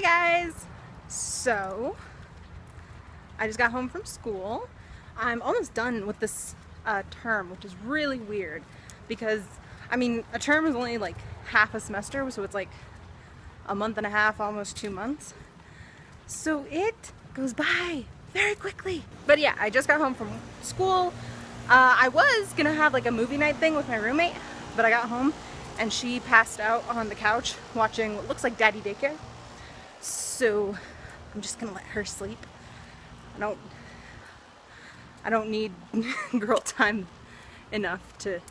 guys! So, I just got home from school. I'm almost done with this term, which is really weird because, I mean, a term is only like half a semester, so it's like a month and a half, almost 2 months. So it goes by very quickly. But yeah, I just got home from school. I was gonna have like a movie night thing with my roommate, but I got home and she passed out on the couch watching what looks like Daddy Daycare. So I'm just gonna let her sleep. I don't need girl time enough to,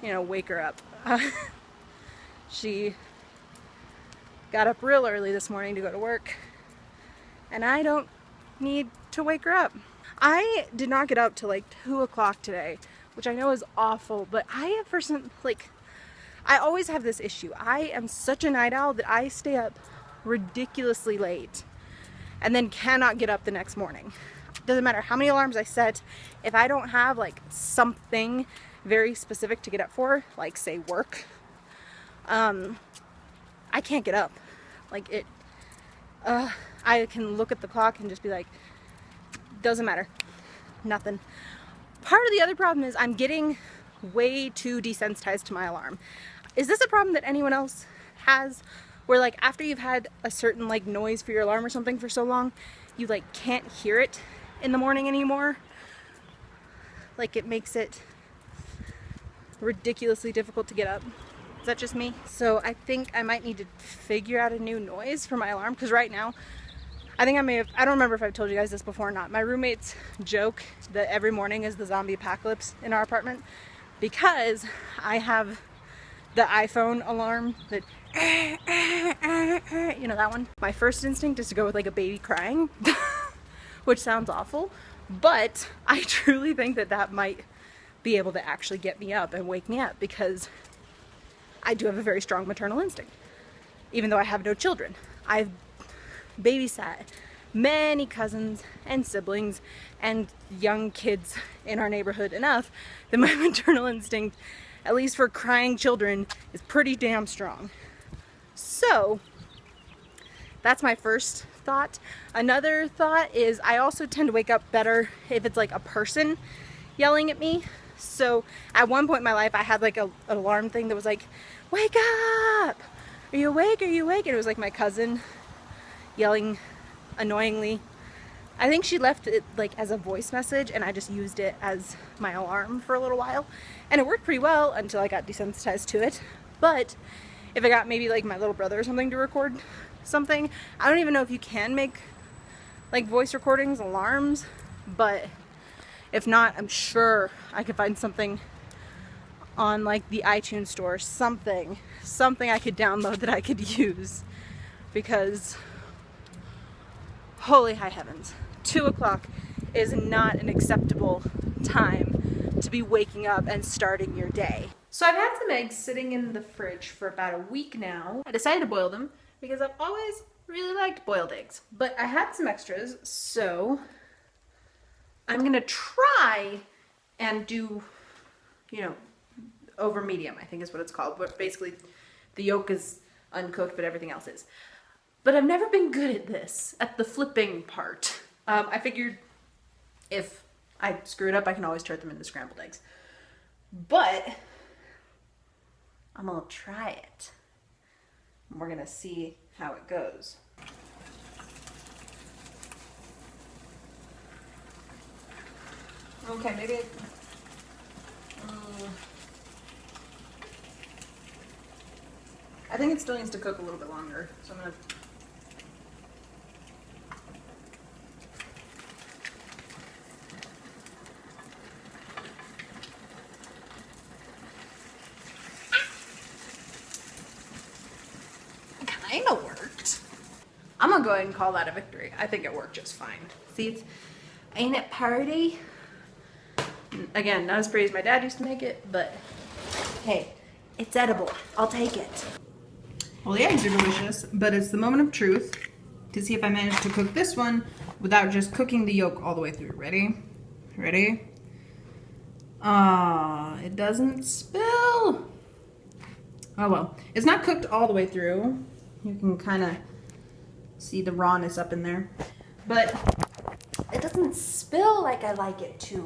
you know, wake her up. She got up real early this morning to go to work, and I don't need to wake her up. I did not get up till like 2 o'clock today, which I know is awful, but I have I always have this issue. I am such a night owl that I stay up ridiculously late and then cannot get up the next morning. Doesn't matter how many alarms I set, if I don't have like something very specific to get up for, like say work, I can't get up. Like it, I can look at the clock and just be like, doesn't matter, nothing. Part of the other problem is I'm getting way too desensitized to my alarm. Is this a problem that anyone else has? Where like after you've had a certain like noise for your alarm or something for so long, you like can't hear it in the morning anymore? Like it makes it ridiculously difficult to get up. Is that just me? So I think I might need to figure out a new noise for my alarm, because right now, I think I don't remember if I've told you guys this before or not. My roommates joke that every morning is the zombie apocalypse in our apartment because I have the iPhone alarm that, you know, that one. My first instinct is to go with like a baby crying, which sounds awful, but I truly think that that might be able to actually get me up and wake me up, because I do have a very strong maternal instinct, even though I have no children. I've babysat many cousins and siblings and young kids in our neighborhood enough that my maternal instinct, at least for crying children, is pretty damn strong. So that's my first thought. Another thought is I also tend to wake up better if it's like a person yelling at me. So at one point in my life I had like an alarm thing that was like, wake up! Are you awake? Are you awake? And it was like my cousin yelling annoyingly. I think she left it like as a voice message and I just used it as my alarm for a little while, and it worked pretty well until I got desensitized to it. But if I got maybe like my little brother or something to record something, I don't even know if you can make like voice recordings alarms, but if not, I'm sure I could find something on like the iTunes store, something I could download that I could use, because holy high heavens, 2 o'clock is not an acceptable time to be waking up and starting your day. So I've had some eggs sitting in the fridge for about a week now. I decided to boil them because I've always really liked boiled eggs, but I had some extras, so I'm gonna try and do, you know, over medium, I think is what it's called, but basically the yolk is uncooked but everything else is. But I've never been good at this, at the flipping part. I figured if I screw it up, I can always turn them into scrambled eggs. But I'm gonna try it. And we're gonna see how it goes. Okay, maybe I think it still needs to cook a little bit longer, so I'm gonna. Kinda worked. I'm gonna go ahead and call that a victory. I think it worked just fine. See, ain't it party? Again, not as pretty as my dad used to make it, but hey, it's edible. I'll take it. Well, the eggs are delicious, but it's the moment of truth to see if I manage to cook this one without just cooking the yolk all the way through. Ready? Ready? It doesn't spill. Oh well, it's not cooked all the way through. You can kind of See the rawness up in there. But it doesn't spill like I like it to.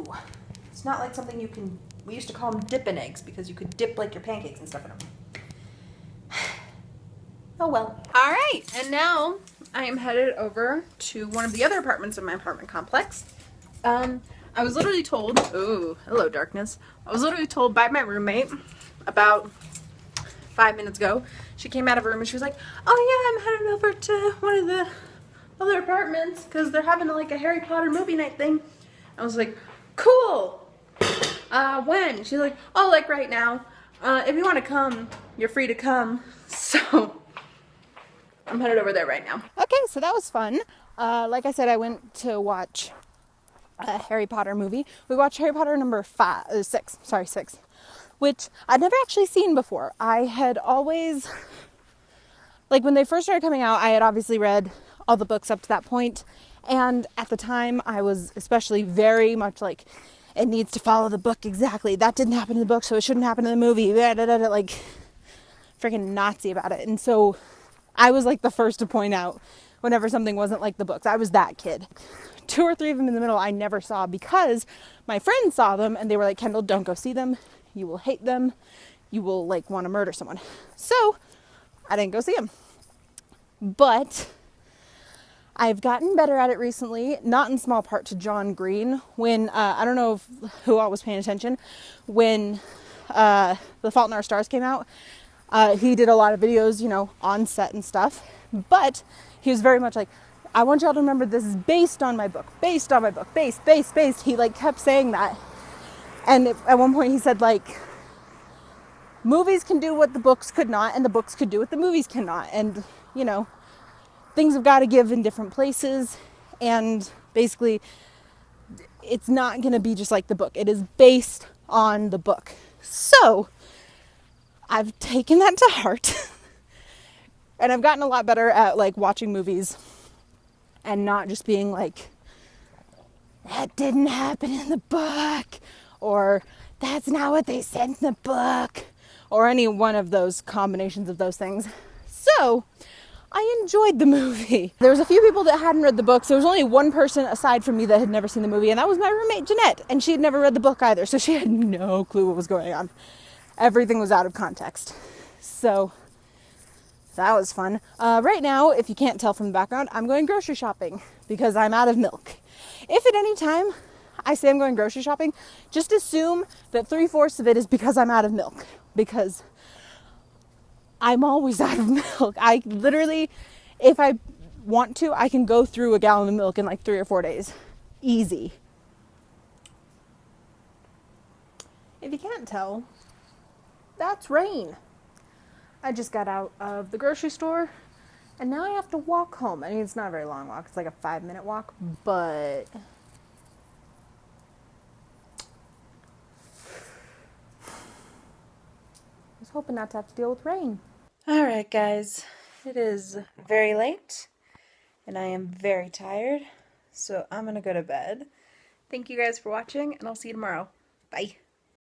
It's not like something you can, we used to call them dipping eggs because you could dip like your pancakes and stuff in them. Oh well. All right, and now I am headed over to one of the other apartments in my apartment complex. I was literally told, ooh, hello darkness. I was literally told by my roommate about 5 minutes ago. She came out of her room and she was like, oh yeah, I'm headed over to one of the other apartments because they're having like a Harry Potter movie night thing. I was like, cool. When? She's like, oh, like right now. If you want to come, you're free to come. So I'm headed over there right now. Okay, so that was fun. Like I said, I went to watch a Harry Potter movie. We watched Harry Potter number 6, which I'd never actually seen before. I had always, like when they first started coming out, I had obviously read all the books up to that point, and at the time I was especially very much like, it needs to follow the book exactly. That didn't happen in the book, so it shouldn't happen in the movie. Like freaking Nazi about it. And so I was like the first to point out whenever something wasn't like the books. I was that kid. 2 or 3 of them in the middle I never saw because my friends saw them and they were like, Kendall, don't go see them. You will hate them. You will like want to murder someone. So I didn't go see them. But I've gotten better at it recently, not in small part to John Green. When, I don't know who all was paying attention, when The Fault in Our Stars came out, he did a lot of videos, you know, on set and stuff. But he was very much like, I want y'all to remember this is based on my book, based on my book, based. He like kept saying that. And at one point he said like, movies can do what the books could not, and the books could do what the movies cannot. And, you know, things have got to give in different places. And basically, it's not going to be just like the book. It is based on the book. So I've taken that to heart. And I've gotten a lot better at like watching movies and not just being like, that didn't happen in the book, or that's not what they said in the book, or any one of those combinations of those things. So I enjoyed the movie. There was a few people that hadn't read the books. There was only one person aside from me that had never seen the movie, and that was my roommate Jeanette, and she had never read the book either, so she had no clue what was going on. Everything was out of context. So that was fun. Right now, if you can't tell from the background, I'm going grocery shopping because I'm out of milk. If at any time I say I'm going grocery shopping, just assume that 3/4 of it is because I'm out of milk, because I'm always out of milk. I literally, if I want to, I can go through a gallon of milk in like 3 or 4 days. Easy. If you can't tell, that's rain. I just got out of the grocery store and now I have to walk home. I mean, it's not a very long walk. It's like a 5-minute walk, but I was hoping not to have to deal with rain. All right, guys, it is very late and I am very tired, so I'm gonna go to bed. Thank you guys for watching and I'll see you tomorrow. Bye.